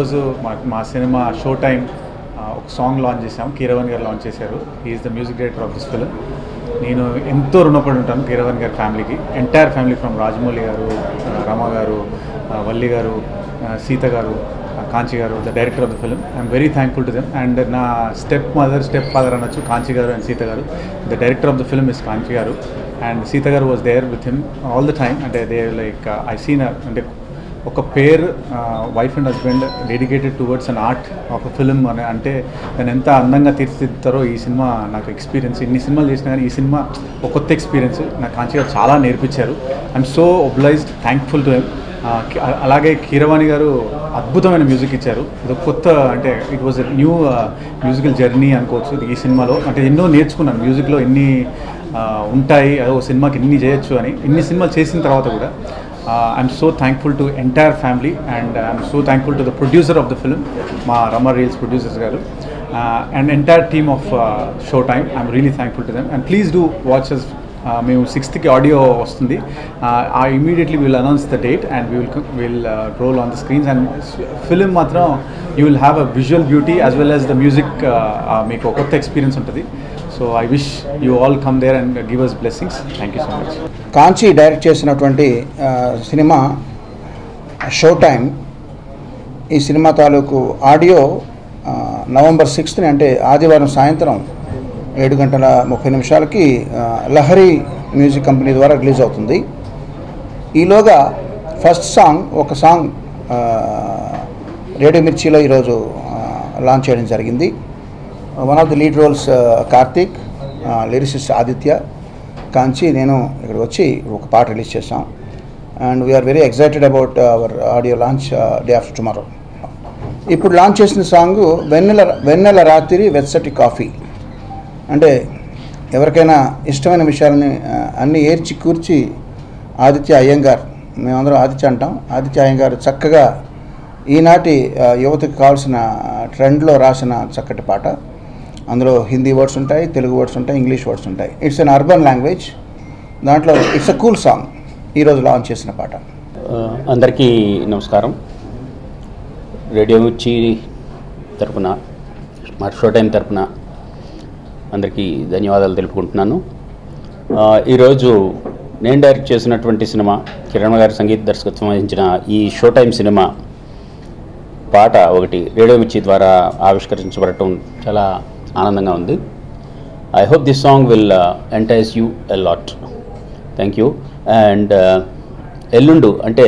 ఈరోజు మా cinema show time ఒక సాంగ్ లాంచ్ చేసాం. కీరవాణి గారు లాంచ్ చేశారు. He is the music director of this film. నేను ఎంతో రుణపడి ఉంటాను కీరవాణి గారి ఫ్యామిలీకి, ఎంటైర్ ఫ్యామిలీ ఫ్రమ్ రాజమౌళి గారు, రమ గారు, వల్లి గారు, Sita garu, Kanchi garu, the director of the film. I'm very thankful to them. And నా స్టెప్ మదర్, స్టెప్ ఫాదర్ అనొచ్చు Kanchi garu and Sita garu. The director of the film is Kanchi garu and Sita garu was there with him all the time. అంటే they like I seen అంటే ఒక pair wife and husband dedicated towards an art of a film అని అంటే దాన్ని ఎంత అందంగా తీర్చిదిద్దుతారో ఈ సినిమా నాకు ఎక్స్పీరియన్స్. ఇన్ని సినిమాలు చేసినా కానీ ఈ సినిమా ఒక కొత్త ఎక్స్పీరియన్స్. నాకు కాంచి గారు చాలా నేర్పించారు. I'm so obliged, thankful to him. అలాగే కీరవాణి గారు అద్భుతమైన మ్యూజిక్ ఇచ్చారు. ఇది ఒక కొత్త అంటే it was a new musical journey అనుకోవచ్చు ఈ సినిమాలో. అంటే ఎన్నో నేర్చుకున్నాను మ్యూజిక్లో, ఎన్ని ఉంటాయి, అదో సినిమాకి ఎన్ని చేయొచ్చు అని. ఇన్ని సినిమాలు చేసిన తర్వాత కూడా I'm so thankful to entire family and I'm so thankful to the producer of the film, మా Rama Reels producers garu, and entire team of show time. I'm really thankful to them and please do watch us. మేము 6th audio వస్తుంది. Immediately will announce the date and will roll on the screens. And film మాత్రం you will have a visual beauty as well as the music. మీకు కొత్త experience ఉంటుంది. So I wish you all come there and give us blessings. Thank you so much. Kanchi direct చేసినటువంటి cinema show time. ఈ cinema తాలూకు audio November 6th అంటే ఆదివారం సాయంత్రం 7:30 Lahari music company ద్వారా రిలీజ్ అవుతుంది. ఈలోగా ఫస్ట్ సాంగ్, ఒక సాంగ్ రేడియో మిర్చిలో ఈరోజు లాంచ్ చేయడం జరిగింది. One of the lead roles Karthik, lyricist Aditya, Kanchi, నేను ఇక్కడికి వచ్చి ఒక పాట రిలీజ్ చేసాం. And we are very excited about our audio launch day after tomorrow. ఇప్పుడు లాంచ్ చేసిన సాంగ్ వెన్నెల రాత్రి వెచ్చటి కాఫీ. అంటే ఎవరికైనా ఇష్టమైన విషయాలని అన్నీ ఏర్చి కూర్చి ఆదిత్య అయ్యంగార్, మేమందరం ఆదిత్య అంటాం, ఆదిత్య అయ్యంగార్ చక్కగా ఈనాటి యువతకి కావాల్సిన ట్రెండ్లో రాసిన చక్కటి పాట. అందులో హిందీ వర్డ్స్ ఉంటాయి, తెలుగు వర్డ్స్ ఉంటాయి, ఇంగ్లీష్ వర్డ్స్ ఉంటాయి. It's an urban language. దాంట్లో ఇట్స్ అ కూల్ సాంగ్. ఈరోజు లాంచ్ చేసిన పాట. అందరికీ నమస్కారం. రేడియో మిర్చి తరపున, మా షో టైం తరపున అందరికీ ధన్యవాదాలు తెలుపుకుంటున్నాను. ఈరోజు నేను డైరెక్ట్ చేసినటువంటి సినిమా, కిరణ్ గారి సంగీత దర్శకత్వం వహించిన ఈ షో టైం సినిమా పాట ఒకటి రేడియో మిర్చి ద్వారా ఆవిష్కరించబడటం చాలా ఆనందంగా ఉంది. I hope this song will entice you a lot. Thank you. And ఎల్లుండు అంటే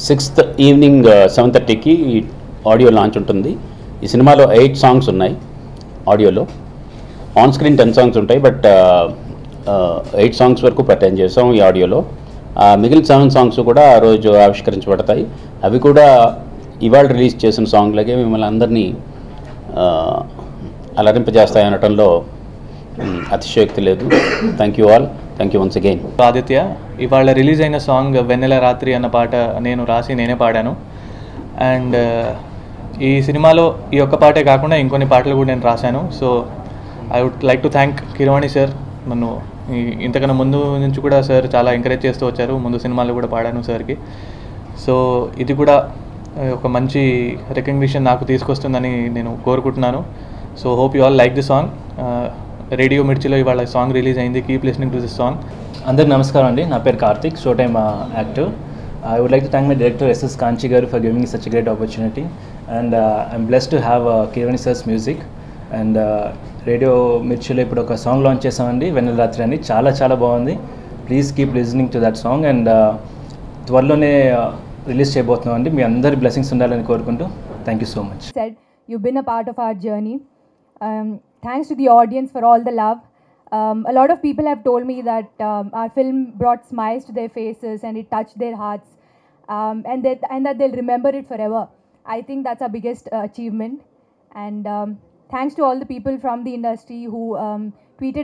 6th ఈవినింగ్ 7:30 ఆడియో లాంచ్ ఉంటుంది. ఈ సినిమాలో 8 సాంగ్స్ ఉన్నాయి. ఆడియోలో ఆన్ స్క్రీన్ 10 సాంగ్స్ ఉంటాయి, బట్ 8 సాంగ్స్ వరకు పర్టైన్ చేసాం ఈ ఆడియోలో. మిగిలిన 7 సాంగ్స్ కూడా ఆ రోజు ఆవిష్కరించబడతాయి. అవి కూడా ఇవాళ రిలీజ్ చేసిన సాంగ్లకే మిమ్మల్ని అందరినీ అలరింపజేస్తాయి అనటంలో అతిశయోక్తి లేదు. Thank you all. Thank you once again. Aditya, ఇవాళ రిలీజ్ అయిన సాంగ్ వెన్నెల రాత్రి అన్న పాట నేను రాసి నేనే పాడాను. అండ్ ఈ సినిమాలో ఈ ఒక్క పాటే కాకుండా ఇంకొన్ని పాటలు కూడా నేను రాశాను. So I would like to thank Keeravani sir. నన్ను ఇంతకన్నా ముందు నుంచి కూడా సార్ చాలా ఎంకరేజ్ చేస్తూ వచ్చారు. ముందు సినిమాలు కూడా పాడాను సార్కి. సో ఇది కూడా ఒక మంచి రికగ్నిషన్ నాకు తీసుకొస్తుందని నేను కోరుకుంటున్నాను. So hope you all like the song. Radio మిర్చిలో ఇవాళ సాంగ్ రిలీజ్ అయింది. Keep listening to this song. అందరికి నమస్కారం అండి. నా పేరు Karthik, show time actor. I would like to thank my director S.S. Kanchi garu for giving me such a great opportunity, and I'm blessed to have Kirvani sir's music. And radio మిర్చిలో ఇప్పుడు ఒక song launch చేసామండి, వెన్నెల రాత్రి అని. చాలా చాలా బాగుంది. Please keep listening to that song. And త్వరలోనే రిలీజ్ చేయబోతున్నాం అండి. మీ అందరి బ్లెస్సింగ్స్ ఉండాలని కోరుకుంటూ thank you so much. You've been a part of our journey. Thanks to the audience for all the love. A lot of people have told me that our film brought smiles to their faces and it touched their hearts, and that they'll remember it forever. I think that's our biggest achievement. And thanks to all the people from the industry who tweeted